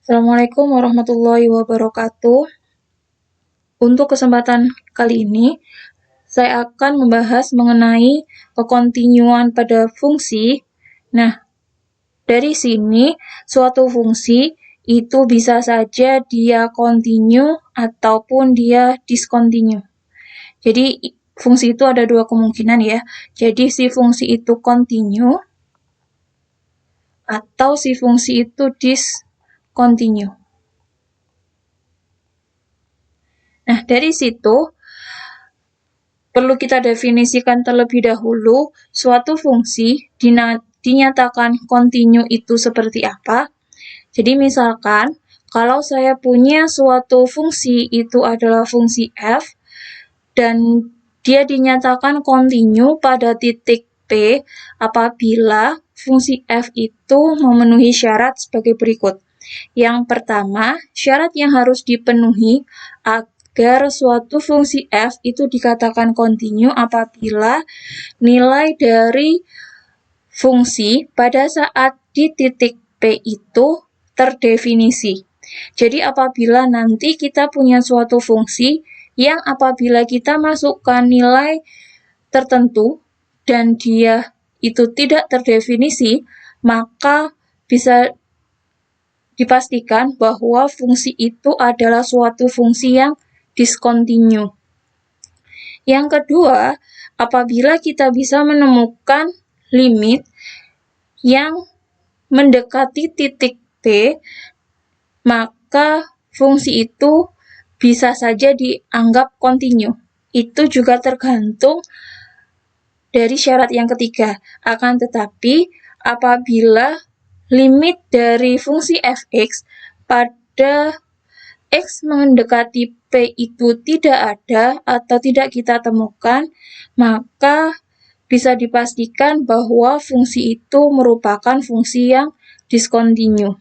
Assalamualaikum warahmatullahi wabarakatuh. Untuk kesempatan kali ini, saya akan membahas mengenai kekontinuan pada fungsi. Nah, dari sini, suatu fungsi itu bisa saja dia kontinu ataupun dia diskontinu. Jadi, fungsi itu ada dua kemungkinan ya. Jadi, si fungsi itu kontinu atau si fungsi itu diskontinu. Nah, dari situ perlu kita definisikan terlebih dahulu suatu fungsi dinyatakan kontinu itu seperti apa. Jadi misalkan kalau saya punya suatu fungsi itu adalah fungsi f dan dia dinyatakan kontinu pada titik P apabila fungsi f itu memenuhi syarat sebagai berikut. Yang pertama, syarat yang harus dipenuhi agar suatu fungsi f itu dikatakan kontinu apabila nilai dari fungsi pada saat di titik P itu terdefinisi. Jadi apabila nanti kita punya suatu fungsi yang apabila kita masukkan nilai tertentu dan dia itu tidak terdefinisi, maka bisa dipastikan bahwa fungsi itu adalah suatu fungsi yang diskontinu. Yang kedua, apabila kita bisa menemukan limit yang mendekati titik P, maka fungsi itu bisa saja dianggap kontinu. Itu juga tergantung dari syarat yang ketiga. Akan tetapi, apabila limit dari fungsi fx pada x mendekati P itu tidak ada atau tidak kita temukan, maka bisa dipastikan bahwa fungsi itu merupakan fungsi yang diskontinu.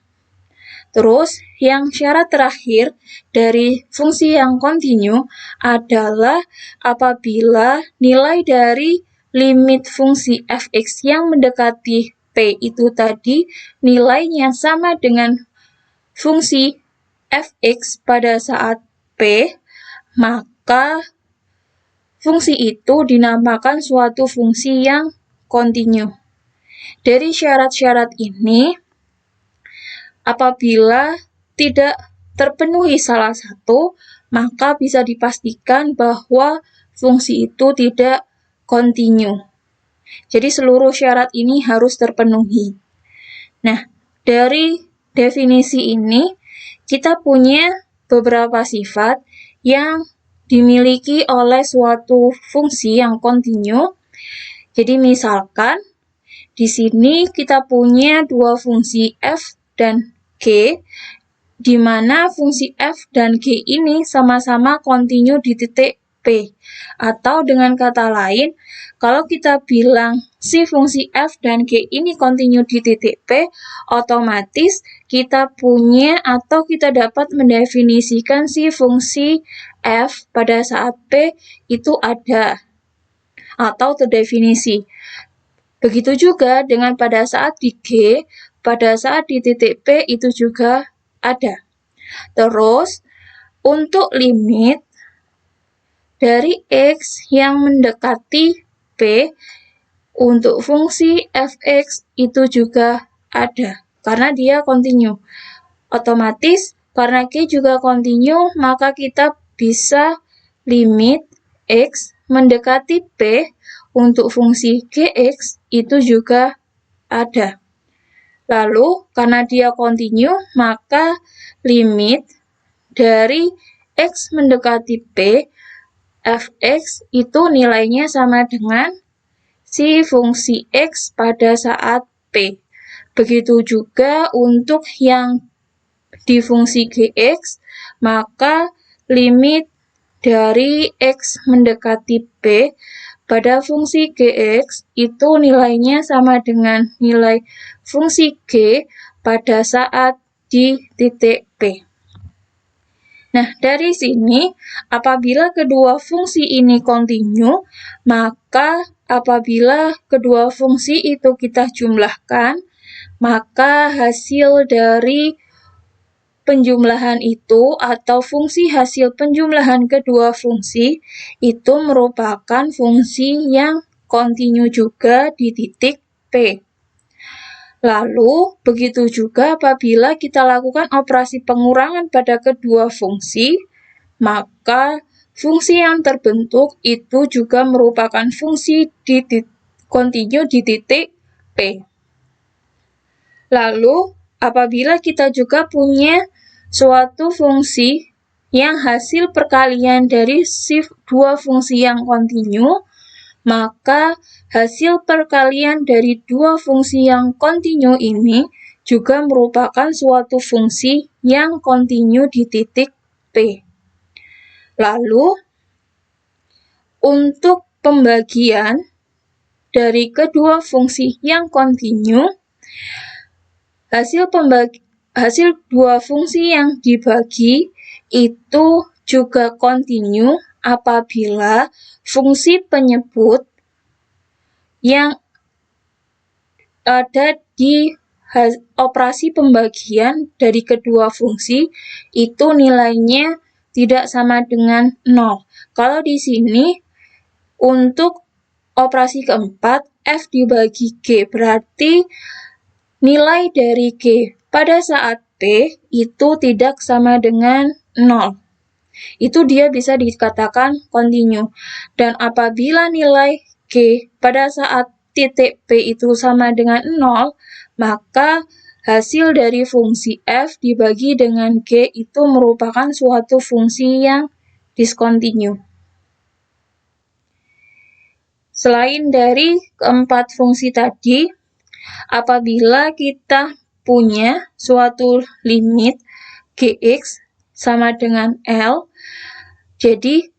Terus, yang syarat terakhir dari fungsi yang kontinu adalah apabila nilai dari limit fungsi fx yang mendekati P itu tadi nilainya sama dengan fungsi fx pada saat P, maka fungsi itu dinamakan suatu fungsi yang kontinu. Dari syarat-syarat ini, apabila tidak terpenuhi salah satu, maka bisa dipastikan bahwa fungsi itu tidak kontinu. Jadi seluruh syarat ini harus terpenuhi. Nah, dari definisi ini, kita punya beberapa sifat yang dimiliki oleh suatu fungsi yang kontinu. Jadi misalkan di sini kita punya dua fungsi f dan g, di mana fungsi f dan g ini sama-sama kontinu di titik P. Atau dengan kata lain, kalau kita bilang si fungsi f dan g ini kontinu di titik P, otomatis kita punya atau kita dapat mendefinisikan si fungsi f pada saat P itu ada atau terdefinisi. Begitu juga dengan pada saat di G, pada saat di titik P itu juga ada. Terus, untuk limit dari X yang mendekati P, untuk fungsi fx itu juga ada, karena dia kontinu. Otomatis, karena G juga kontinu, maka kita bisa limit X mendekati P untuk fungsi Gx itu juga ada. Lalu, karena dia kontinu, maka limit dari X mendekati P, fx itu nilainya sama dengan si fungsi X pada saat P. Begitu juga untuk yang di fungsi Gx, maka limit dari X mendekati P pada fungsi Gx itu nilainya sama dengan nilai fungsi G pada saat di titik P. Nah, dari sini, apabila kedua fungsi ini kontinu, maka apabila kedua fungsi itu kita jumlahkan, maka hasil dari penjumlahan itu atau fungsi hasil penjumlahan kedua fungsi itu merupakan fungsi yang kontinu juga di titik P. Lalu, begitu juga apabila kita lakukan operasi pengurangan pada kedua fungsi, maka fungsi yang terbentuk itu juga merupakan fungsi kontinu di titik P. Lalu, apabila kita juga punya suatu fungsi yang hasil perkalian dari dua fungsi yang kontinu, maka hasil perkalian dari dua fungsi yang kontinu ini juga merupakan suatu fungsi yang kontinu di titik P. Lalu, untuk pembagian dari kedua fungsi yang kontinu, hasil dua fungsi yang dibagi itu juga kontinu apabila fungsi penyebut yang ada di operasi pembagian dari kedua fungsi itu nilainya tidak sama dengan 0. Kalau di sini untuk operasi keempat F dibagi G, berarti nilai dari G pada saat P itu tidak sama dengan 0. Itu dia bisa dikatakan kontinu. Dan apabila nilai G pada saat titik P itu sama dengan 0, maka hasil dari fungsi F dibagi dengan G itu merupakan suatu fungsi yang diskontinu. Selain dari keempat fungsi tadi, apabila kita punya suatu limit Gx sama dengan L, jadi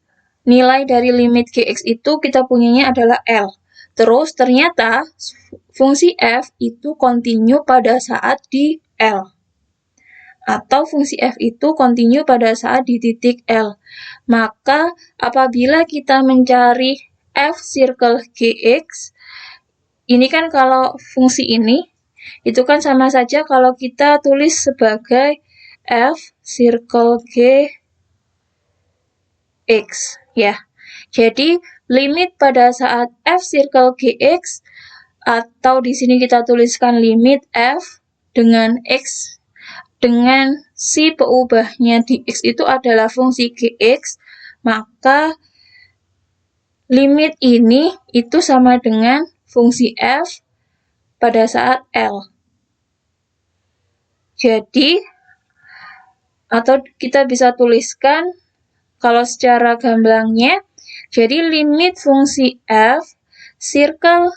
nilai dari limit Gx itu kita punyanya adalah L. Terus ternyata fungsi F itu kontinu pada saat di L. Atau fungsi F itu kontinu pada saat di titik L. Maka apabila kita mencari F circle Gx, ini kan kalau fungsi ini, itu kan sama saja kalau kita tulis sebagai F circle Gx, ya. Jadi, limit pada saat F circle Gx, atau di sini kita tuliskan limit F dengan X, dengan si peubahnya di X itu adalah fungsi Gx, maka limit ini itu sama dengan fungsi F pada saat L. Jadi, atau kita bisa tuliskan kalau secara gamblangnya, jadi limit fungsi F circle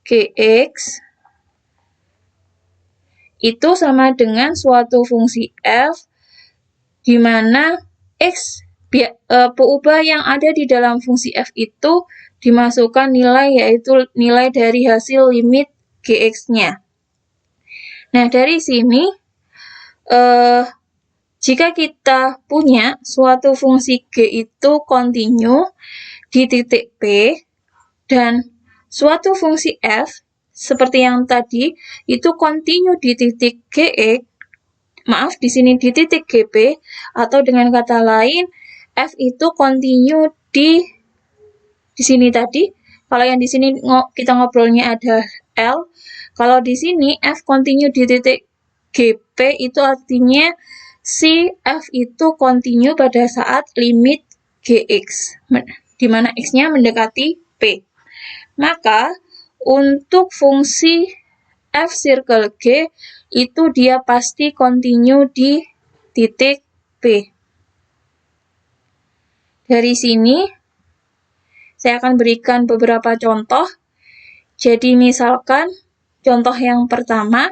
Gx itu sama dengan suatu fungsi F di mana X peubah yang ada di dalam fungsi F itu dimasukkan nilai, yaitu nilai dari hasil limit Gx-nya. Nah, dari sini, jika kita punya suatu fungsi G itu kontinu di titik P, dan suatu fungsi F, seperti yang tadi, itu kontinu di titik Gx, di sini di titik GP, atau dengan kata lain, F itu kontinu di sini tadi. Kalau yang di sini kita ngobrolnya ada L, kalau di sini F kontinu di titik GP itu artinya si F itu kontinu pada saat limit Gx, di mana X-nya mendekati P. Maka, untuk fungsi F circle G, itu dia pasti kontinu di titik P. Dari sini, saya akan berikan beberapa contoh. Jadi, misalkan, contoh yang pertama,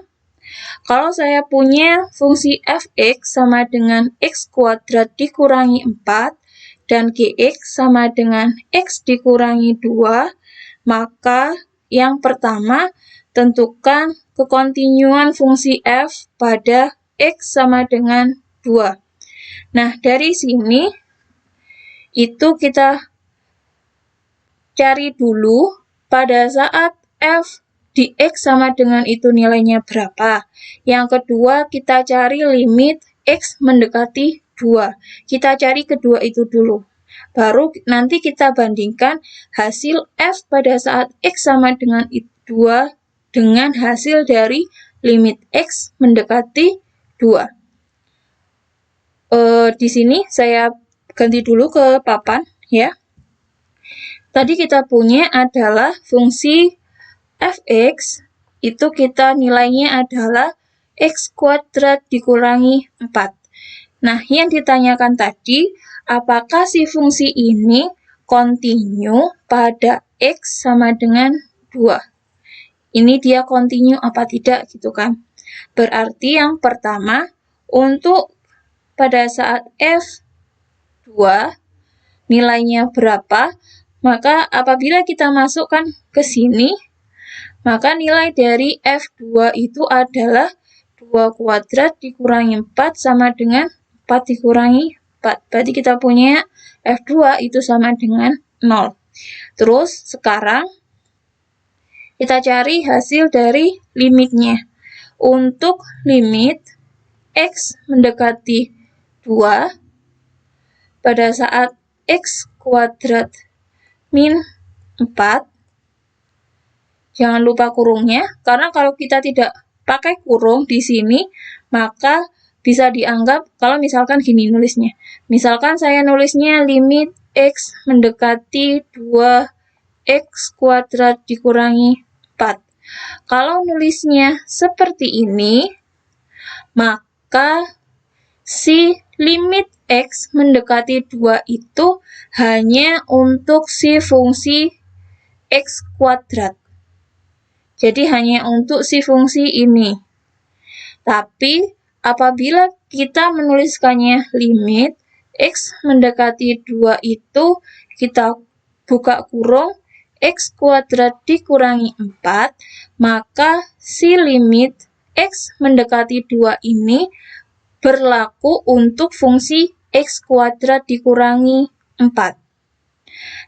kalau saya punya fungsi fx sama dengan x kuadrat dikurangi 4, dan gx sama dengan x dikurangi 2, maka yang pertama, tentukan kekontinuan fungsi f pada x sama dengan 2. Nah, dari sini, itu kita cari dulu pada saat f di x sama dengan itu nilainya berapa. Yang kedua, kita cari limit X mendekati 2. Kita cari kedua itu dulu. Baru nanti kita bandingkan hasil F pada saat X sama dengan 2 dengan hasil dari limit X mendekati 2. Di sini saya ganti dulu ke papan ya. Tadi kita punya adalah fungsi fx itu kita nilainya adalah x kuadrat dikurangi 4. Nah, yang ditanyakan tadi, apakah si fungsi ini kontinu pada x sama dengan 2? Ini dia kontinu apa tidak gitu kan. Berarti yang pertama, untuk pada saat f2 nilainya berapa, maka apabila kita masukkan ke sini, maka nilai dari F2 itu adalah 2 kuadrat dikurangi 4 sama dengan 4 dikurangi 4. Berarti kita punya F2 itu sama dengan 0. Terus sekarang kita cari hasil dari limitnya. Untuk limit X mendekati 2 pada saat X kuadrat min 4, jangan lupa kurungnya, karena kalau kita tidak pakai kurung di sini, maka bisa dianggap kalau misalkan gini nulisnya. Misalkan saya nulisnya limit X mendekati 2X kuadrat dikurangi 4. Kalau nulisnya seperti ini, maka si limit X mendekati 2 itu hanya untuk si fungsi X kuadrat. Jadi hanya untuk si fungsi ini. Tapi apabila kita menuliskannya limit X mendekati 2 itu kita buka kurung X kuadrat dikurangi 4, maka si limit X mendekati 2 ini berlaku untuk fungsi X kuadrat dikurangi 4.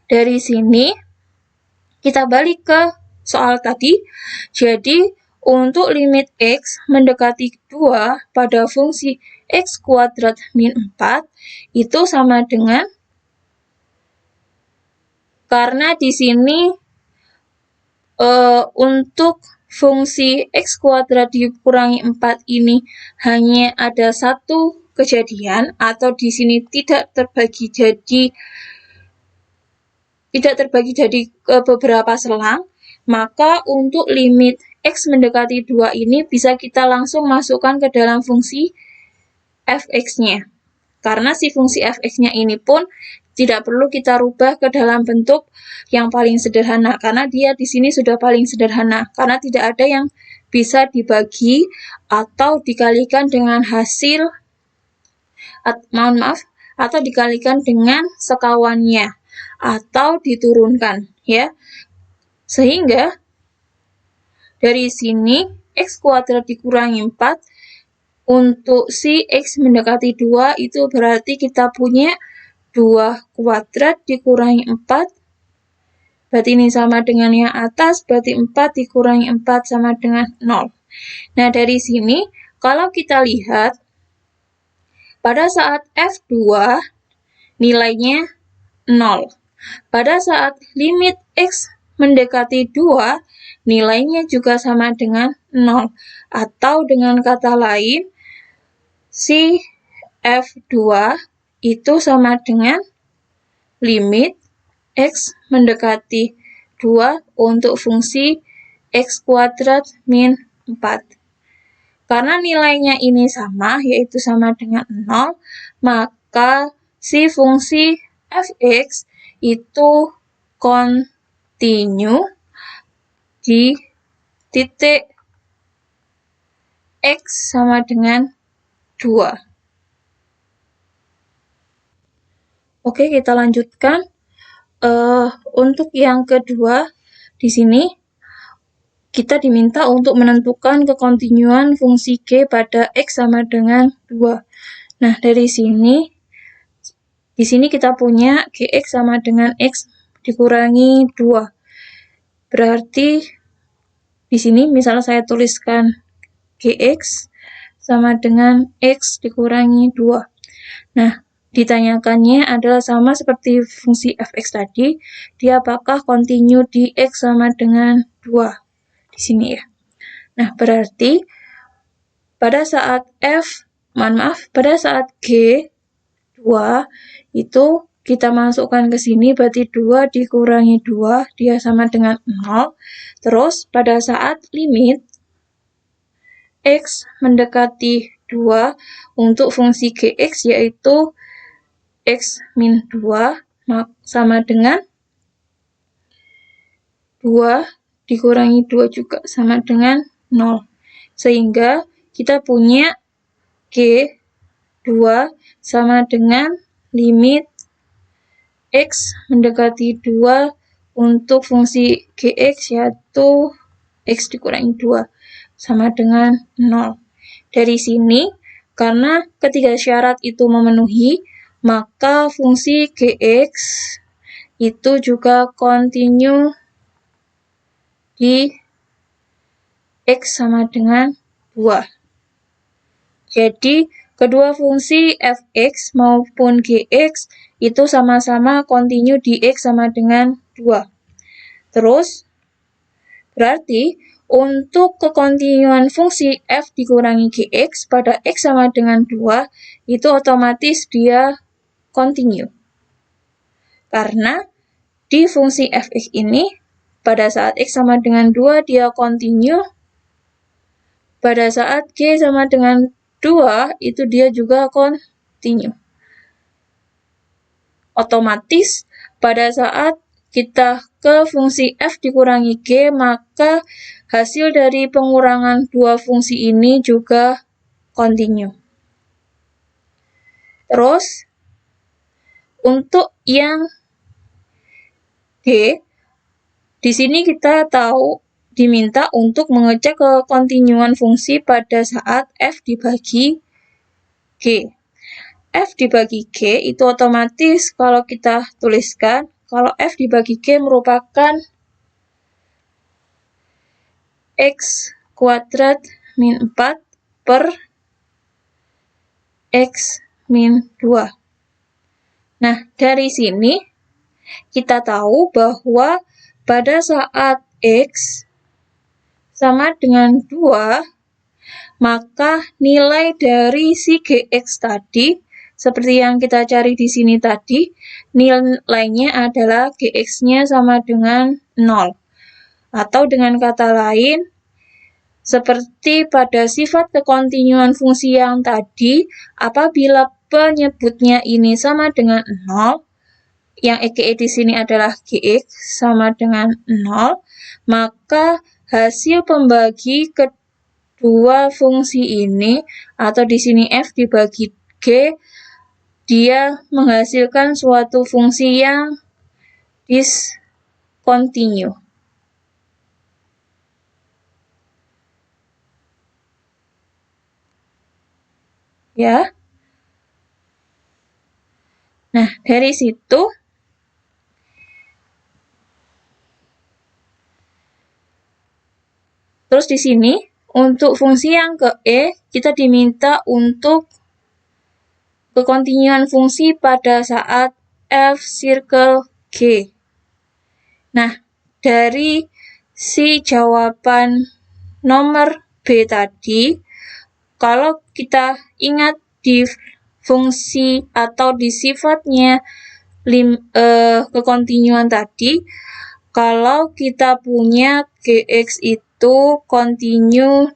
Dari sini kita balik ke soal tadi. Jadi untuk limit X mendekati 2 pada fungsi X kuadrat min 4 itu sama dengan, karena di sini untuk fungsi X kuadrat dikurangi 4 ini hanya ada satu kejadian, atau di sini tidak terbagi jadi beberapa selang, maka untuk limit X mendekati 2 ini bisa kita langsung masukkan ke dalam fungsi fx-nya. Karena si fungsi fx-nya ini pun tidak perlu kita rubah ke dalam bentuk yang paling sederhana, karena dia di sini sudah paling sederhana, karena tidak ada yang bisa dibagi atau dikalikan dengan hasil, atau dikalikan dengan sekawannya, atau diturunkan, ya. Sehingga dari sini X kuadrat dikurangi 4 untuk si X mendekati 2 itu berarti kita punya 2 kuadrat dikurangi 4, berarti ini sama dengan yang atas, berarti 4 dikurangi 4 sama dengan 0. Nah, dari sini kalau kita lihat pada saat F2 nilainya 0. Pada saat limit X mendekati 2 nilainya juga sama dengan 0. Atau dengan kata lain, si F2 itu sama dengan limit X mendekati 2 untuk fungsi X kuadrat min 4. Karena nilainya ini sama, yaitu sama dengan 0, maka si fungsi fx itu kontinu di titik X sama dengan 2. Oke, kita lanjutkan. Untuk yang kedua, di sini kita diminta untuk menentukan kekontinuan fungsi G pada X sama dengan 2. Nah, dari sini, di sini kita punya Gx sama dengan X dikurangi 2. Berarti di sini misalnya saya tuliskan Gx sama dengan X dikurangi 2. Nah, ditanyakannya adalah sama seperti fungsi fx tadi, dia apakah kontinu di X sama dengan 2 di sini ya. Nah, berarti pada saat pada saat G 2 itu kita masukkan ke sini, berarti 2 dikurangi 2, dia sama dengan 0. Terus pada saat limit X mendekati 2 untuk fungsi Gx, yaitu X min 2 sama dengan 2 dikurangi 2 juga sama dengan 0. Sehingga kita punya G2 sama dengan limit X mendekati 2 untuk fungsi Gx, yaitu X dikurangi 2 sama dengan 0. Dari sini, karena ketiga syarat itu memenuhi, maka fungsi Gx itu juga kontinu di X sama dengan 2. Jadi, kedua fungsi fx maupun gx itu sama-sama kontinu di X sama dengan 2. Terus, berarti untuk kekontinuan fungsi f dikurangi gx pada X sama dengan 2, itu otomatis dia kontinu. Karena di fungsi fx ini, pada saat X sama dengan 2, dia kontinu. Pada saat G sama dengan 2, itu dia juga kontinu. Otomatis, pada saat kita ke fungsi f dikurangi G, maka hasil dari pengurangan dua fungsi ini juga kontinu. Terus, untuk yang G, di sini kita tahu diminta untuk mengecek kekontinuan fungsi pada saat f dibagi G. F dibagi G itu otomatis kalau kita tuliskan, kalau f dibagi G merupakan X kuadrat min 4 per X min 2. Nah, dari sini kita tahu bahwa pada saat X sama dengan 2, maka nilai dari si Gx tadi, seperti yang kita cari di sini tadi, nilainya adalah Gx-nya sama dengan 0. Atau dengan kata lain, seperti pada sifat kekontinuan fungsi yang tadi, apabila penyebutnya ini sama dengan 0, yang EGE di sini adalah Gx sama dengan 0, maka hasil pembagi kedua fungsi ini, atau di sini f dibagi G, dia menghasilkan suatu fungsi yang diskontinu. Ya. Nah, dari situ terus di sini untuk fungsi yang ke E, kita diminta untuk kekontinuan fungsi pada saat F circle G. Nah, dari si jawaban nomor B tadi, kalau kita ingat di fungsi atau di sifatnya kekontinuan tadi, kalau kita punya Gx itu kontinu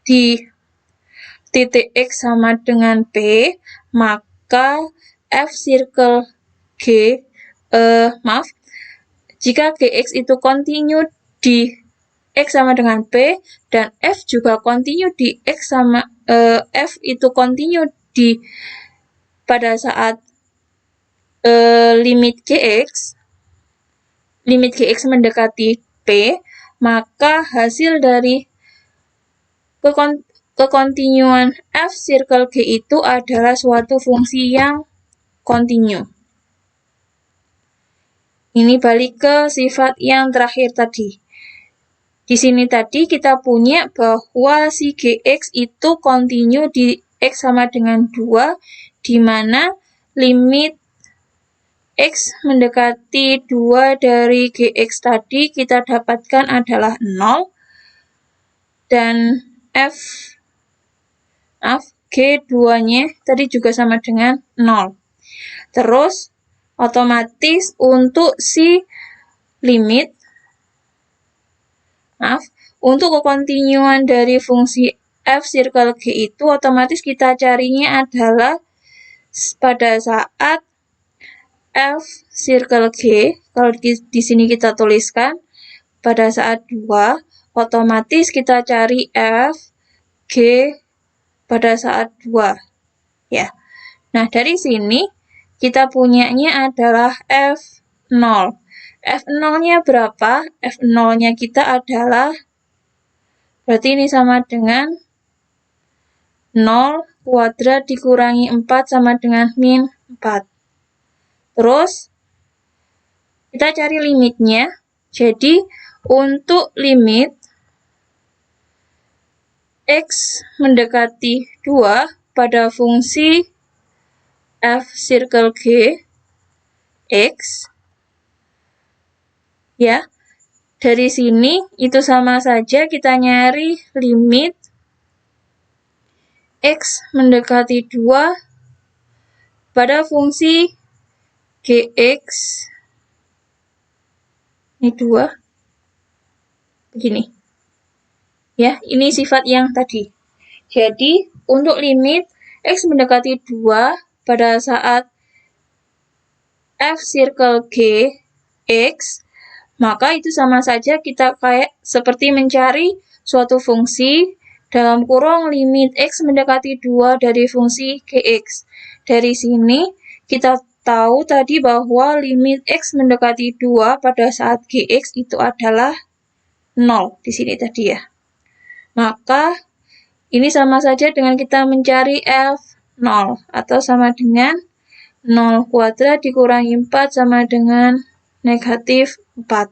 di titik X sama dengan P, maka F circle G, jika Gx itu kontinu di X sama dengan P, dan F juga kontinu di X sama, F itu kontinu di pada saat limit Gx mendekati P, maka hasil dari kekontinuan F circle G itu adalah suatu fungsi yang kontinu. Ini balik ke sifat yang terakhir tadi. Di sini tadi kita punya bahwa si Gx itu kontinu di X sama dengan 2, di mana limit X mendekati 2 dari Gx tadi kita dapatkan adalah 0, dan G2-nya tadi juga sama dengan 0. Terus, otomatis untuk si limit, untuk kekontinuan dari fungsi f circle G itu otomatis kita carinya adalah pada saat f circle G, kalau di sini kita tuliskan pada saat 2, otomatis kita cari f G pada saat 2. Ya. Nah, dari sini kita punyanya adalah F0. F0-nya berapa? F0-nya kita adalah, berarti ini sama dengan 0 kuadrat dikurangi 4 sama dengan min 4. Terus, kita cari limitnya. Jadi, untuk limit X mendekati 2 pada fungsi f circle G, X, ya, dari sini itu sama saja kita nyari limit X mendekati 2 pada fungsi Gx, ini 2, begini. Ya, ini sifat yang tadi. Jadi, untuk limit X mendekati 2 pada saat f circle G, X, maka itu sama saja kita kayak seperti mencari suatu fungsi dalam kurung limit X mendekati 2 dari fungsi Gx. Dari sini kita tahu tadi bahwa limit X mendekati 2 pada saat Gx itu adalah 0 di sini tadi ya. Maka ini sama saja dengan kita mencari F0 atau sama dengan 0 kuadrat dikurangi 4 sama dengan negatif 4.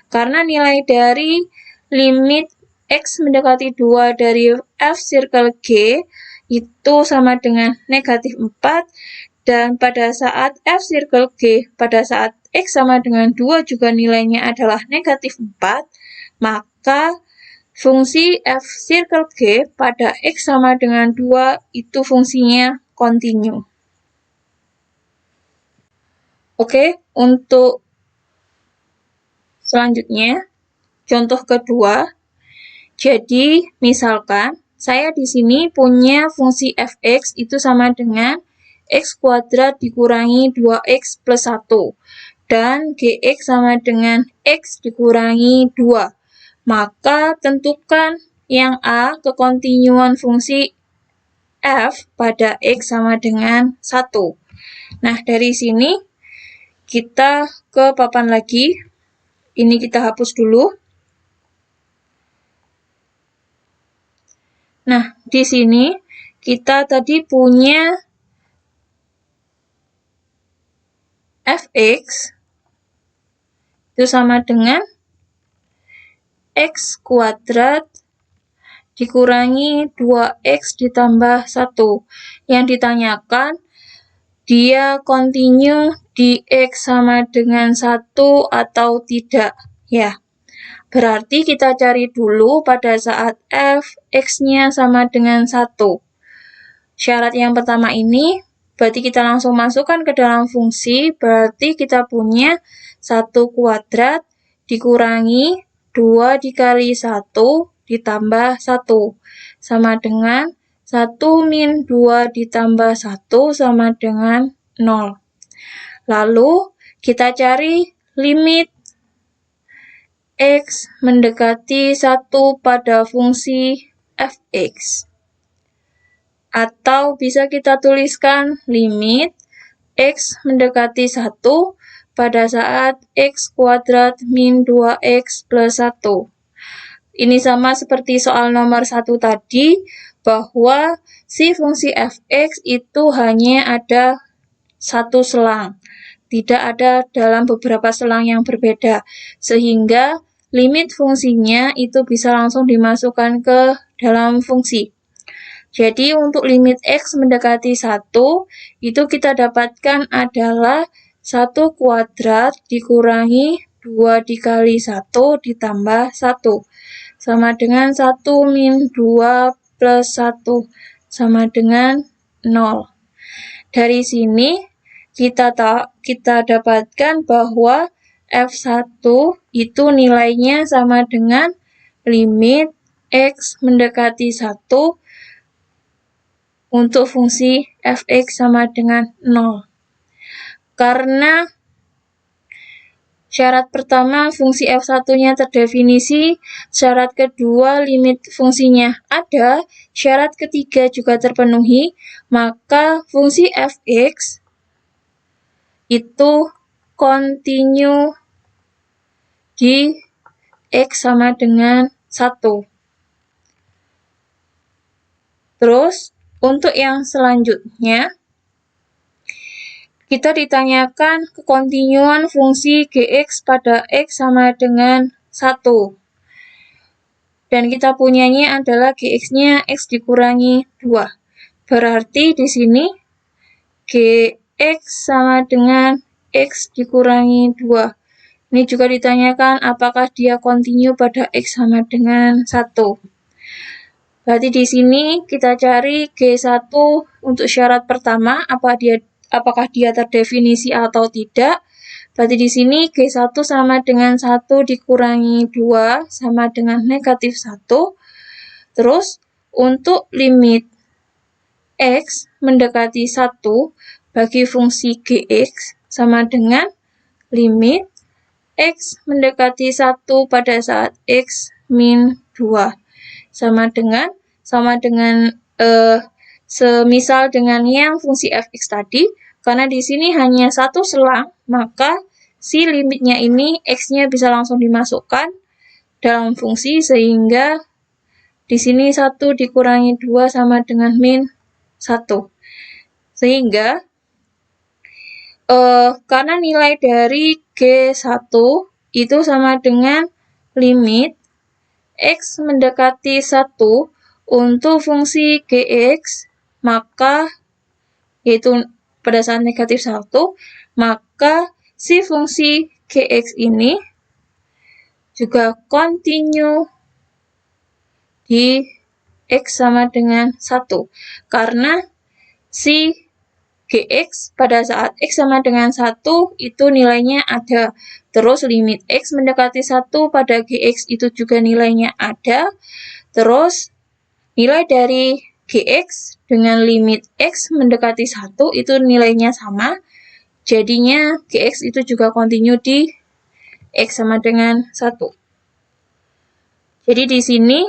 Karena nilai dari limit X mendekati 2 dari F circle G itu sama dengan negatif 4, dan pada saat F circle G pada saat X sama dengan 2 juga nilainya adalah negatif 4, maka fungsi f circle G pada X sama dengan 2 itu fungsinya kontinu. Oke, untuk selanjutnya, contoh kedua. Jadi, misalkan saya di sini punya fungsi fx itu sama dengan x kuadrat dikurangi 2x plus 1. Dan gx sama dengan x dikurangi 2. Maka tentukan yang A, kekontinuan fungsi f pada x sama dengan 1. Nah, dari sini kita ke papan lagi. Ini kita hapus dulu. Nah, di sini kita tadi punya fx itu sama dengan x kuadrat dikurangi 2x ditambah 1. Yang ditanyakan, dia kontinu di x sama dengan 1 atau tidak. Ya, berarti kita cari dulu pada saat f, x-nya sama dengan 1. Syarat yang pertama ini, berarti kita langsung masukkan ke dalam fungsi, berarti kita punya 1 kuadrat dikurangi 2 dikali 1 ditambah 1. Sama dengan 1 min 2 ditambah 1 sama dengan 0. Lalu, kita cari limit X mendekati 1 pada fungsi fx. Atau bisa kita tuliskan limit X mendekati 1 pada saat x kuadrat min 2x plus 1. Ini sama seperti soal nomor 1 tadi, bahwa si fungsi fx itu hanya ada satu selang. Tidak ada dalam beberapa selang yang berbeda. Sehingga limit fungsinya itu bisa langsung dimasukkan ke dalam fungsi. Jadi untuk limit X mendekati 1, itu kita dapatkan adalah 1 kuadrat dikurangi 2 dikali 1 ditambah 1. Sama dengan 1 min 2 plus 1. Sama dengan 0. Dari sini kita dapatkan bahwa F1 itu nilainya sama dengan limit X mendekati 1 untuk fungsi fx sama dengan 0. Karena syarat pertama fungsi f1-nya terdefinisi, syarat kedua limit fungsinya ada, syarat ketiga juga terpenuhi, maka fungsi fx itu kontinu di x sama dengan 1. Terus, untuk yang selanjutnya, kita ditanyakan kekontinuan fungsi gx pada x sama dengan 1. Dan kita punyanya adalah gx-nya x dikurangi 2. Berarti di sini gx sama dengan x dikurangi 2. Ini juga ditanyakan apakah dia kontinu pada x sama dengan 1. Berarti di sini kita cari G1 untuk syarat pertama, apakah dia terdefinisi atau tidak. Berarti di sini G1 sama dengan 1 dikurangi 2 sama dengan negatif 1. Terus untuk limit X mendekati 1 bagi fungsi Gx sama dengan limit X mendekati 1 pada saat X min 2. Sama dengan semisal dengan yang fungsi fx tadi, karena di sini hanya satu selang, maka si limitnya ini x-nya bisa langsung dimasukkan dalam fungsi, sehingga di sini 1 dikurangi 2 sama dengan min 1. Sehingga karena nilai dari G1 itu sama dengan limit X mendekati 1 untuk fungsi Gx, maka yaitu pada saat negatif 1, maka si fungsi Gx ini juga kontinu di X sama dengan 1. Karena si Gx pada saat X sama dengan 1 itu nilainya ada. Terus limit X mendekati 1 pada Gx itu juga nilainya ada. Terus nilai dari Gx dengan limit X mendekati 1 itu nilainya sama. Jadinya Gx itu juga kontinu di X sama dengan 1. Jadi di sini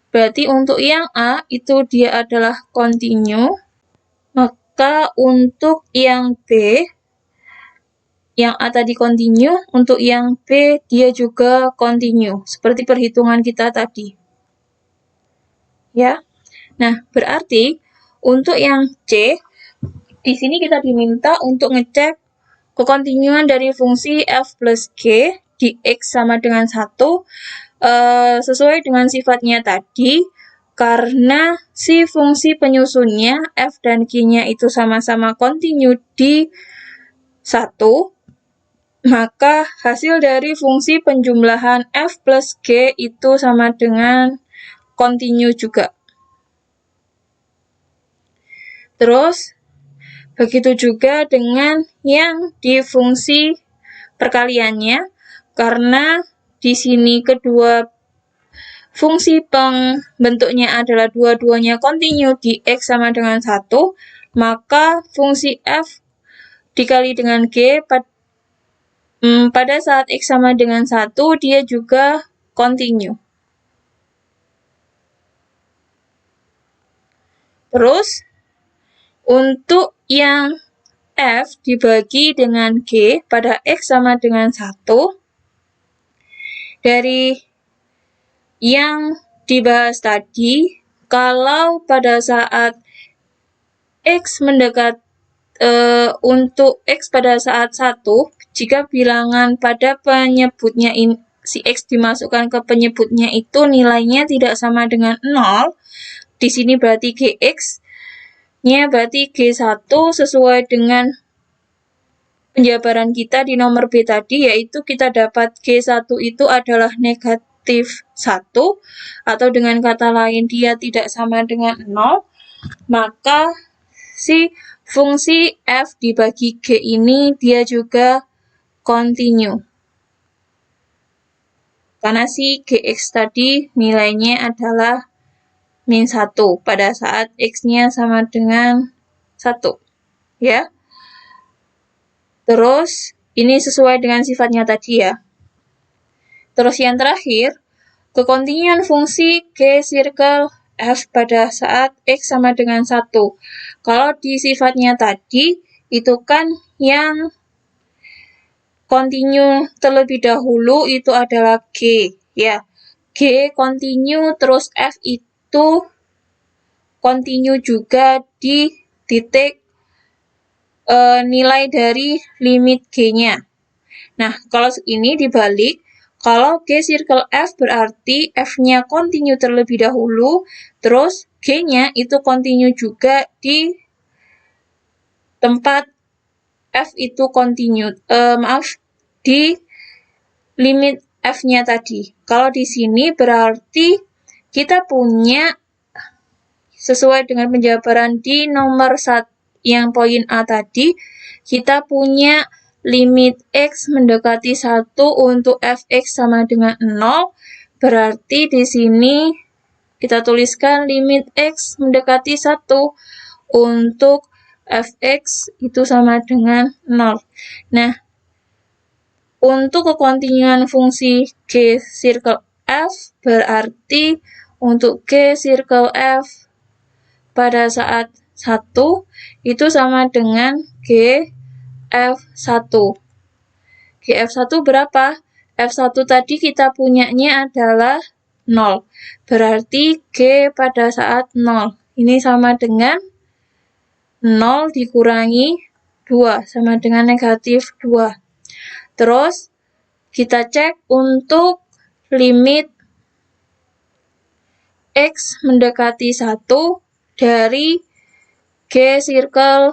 berarti untuk yang A itu dia adalah kontinu, maka untuk yang B, yang A tadi kontinu, untuk yang B dia juga kontinu, seperti perhitungan kita tadi. Ya. Nah, berarti untuk yang C, di sini kita diminta untuk ngecek kekontinuan dari fungsi f plus g di x sama dengan 1, sesuai dengan sifatnya tadi, karena si fungsi penyusunnya f dan g-nya itu sama-sama kontinu di 1, maka hasil dari fungsi penjumlahan f plus g itu sama dengan kontinu juga. Terus, begitu juga dengan yang di fungsi perkaliannya, karena di sini kedua fungsi pembentuknya adalah dua-duanya kontinu di X sama dengan 1, maka fungsi F dikali dengan G pada saat X sama dengan 1, dia juga kontinu. Terus, untuk yang F dibagi dengan G pada X sama dengan 1, dari yang dibahas tadi, kalau pada saat X untuk X pada saat 1, jika bilangan pada penyebutnya si X dimasukkan ke penyebutnya itu nilainya tidak sama dengan 0, di sini berarti GX-nya berarti G1 sesuai dengan penjabaran kita di nomor B tadi, yaitu kita dapat G1 itu adalah negatif 1, atau dengan kata lain dia tidak sama dengan 0, maka si fungsi f dibagi g ini dia juga continue. Karena si gx tadi nilainya adalah min 1 pada saat x-nya sama dengan 1. Ya. Terus, ini sesuai dengan sifatnya tadi ya. Terus yang terakhir, kekontinuan fungsi g circle f pada saat x sama dengan 1. Kalau di sifatnya tadi, itu kan yang continue terlebih dahulu itu adalah g. Ya, g continue, terus f itu continue juga di titik nilai dari limit g-nya. Nah, kalau ini dibalik, kalau G circle F berarti F-nya continue terlebih dahulu, terus G-nya itu continue juga di tempat F itu continue, di limit F-nya tadi. Kalau di sini berarti kita punya, sesuai dengan penjabaran di nomor 1 yang poin A tadi, kita punya limit X mendekati 1 untuk Fx sama dengan 0, berarti di sini kita tuliskan limit X mendekati 1 untuk Fx itu sama dengan 0. Nah, untuk kekontinuan fungsi G circle F, berarti untuk G circle F pada saat 1 itu sama dengan F1. Gf1 berapa? F1 tadi kita punyanya adalah 0. Berarti G pada saat 0. Ini sama dengan 0 dikurangi 2, sama dengan negatif 2. Terus, kita cek untuk limit X mendekati 1 dari G circle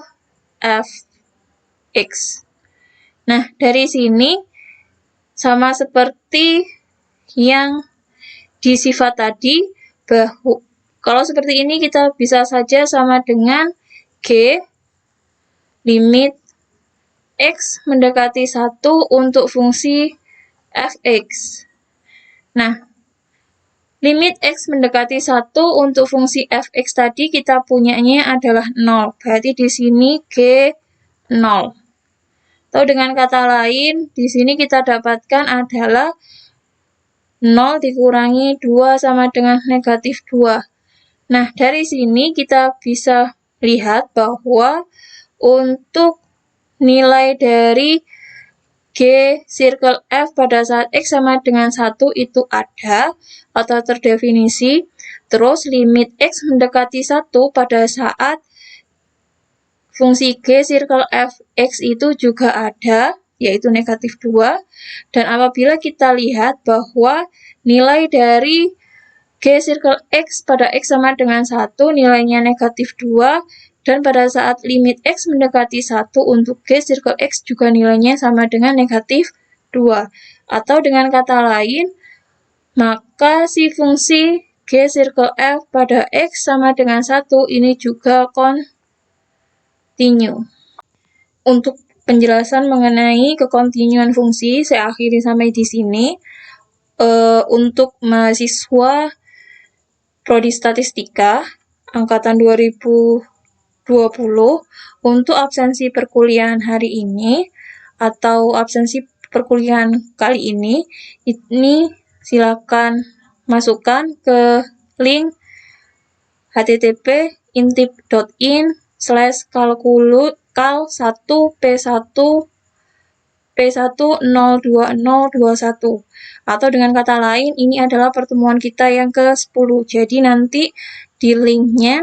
Fx. Nah, dari sini sama seperti yang di sifat tadi, kalau seperti ini kita bisa saja sama dengan G limit X mendekati 1 untuk fungsi Fx. Nah, limit X mendekati 1 untuk fungsi Fx tadi kita punyanya adalah 0. Berarti di sini G 0. Atau dengan kata lain, di sini kita dapatkan adalah 0 dikurangi 2 sama dengan negatif 2. Nah, dari sini kita bisa lihat bahwa untuk nilai dari G circle F pada saat X sama dengan 1 itu ada atau terdefinisi. Terus limit X mendekati 1 pada saat fungsi G circle Fx itu juga ada, yaitu negatif 2. Dan apabila kita lihat bahwa nilai dari G circle X pada X sama dengan 1 nilainya negatif 2, dan pada saat limit X mendekati 1 untuk G circle X juga nilainya sama dengan negatif 2. Atau dengan kata lain, maka si fungsi G circle F pada X sama dengan 1 ini juga continue. Untuk penjelasan mengenai kekontinuan fungsi, saya akhiri sampai di sini. Untuk mahasiswa Prodi Statistika angkatan 2020, untuk absensi perkuliahan hari ini atau absensi perkuliahan kali ini silakan masukkan ke link http://kal1p1p1020021, atau dengan kata lain ini adalah pertemuan kita yang ke-10. Jadi nanti di linknya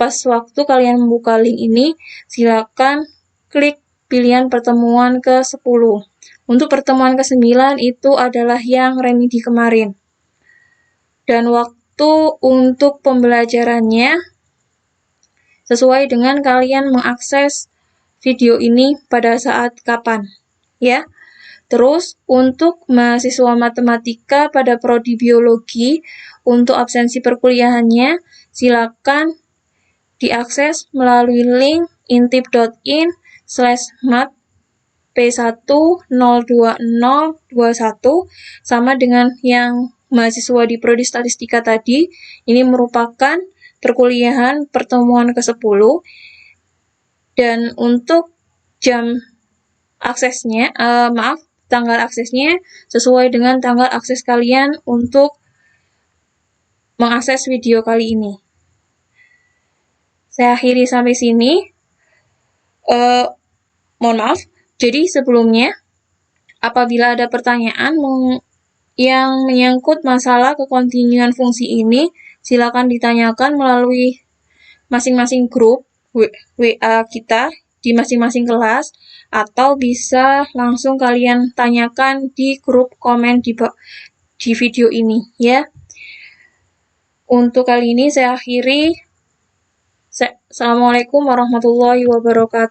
pas waktu kalian membuka link ini, silakan klik pilihan pertemuan ke-10. Untuk pertemuan ke-9 itu adalah yang remedi kemarin. Dan waktu untuk pembelajarannya sesuai dengan kalian mengakses video ini pada saat kapan, ya. Terus, untuk mahasiswa matematika pada prodi biologi, untuk absensi perkuliahannya, silakan diakses melalui link intip.in/mat P1020021 sama dengan yang mahasiswa di prodi statistika tadi. Ini merupakan perkuliahan pertemuan ke-10 dan untuk jam aksesnya, tanggal aksesnya sesuai dengan tanggal akses kalian untuk mengakses video kali ini. Saya akhiri sampai sini. Mohon maaf. Jadi sebelumnya, apabila ada pertanyaan yang menyangkut masalah kekontinuan fungsi ini, silakan ditanyakan melalui masing-masing grup WA kita di masing-masing kelas, atau bisa langsung kalian tanyakan di grup komen di video ini, ya. Untuk kali ini saya akhiri. Assalamualaikum warahmatullahi wabarakatuh.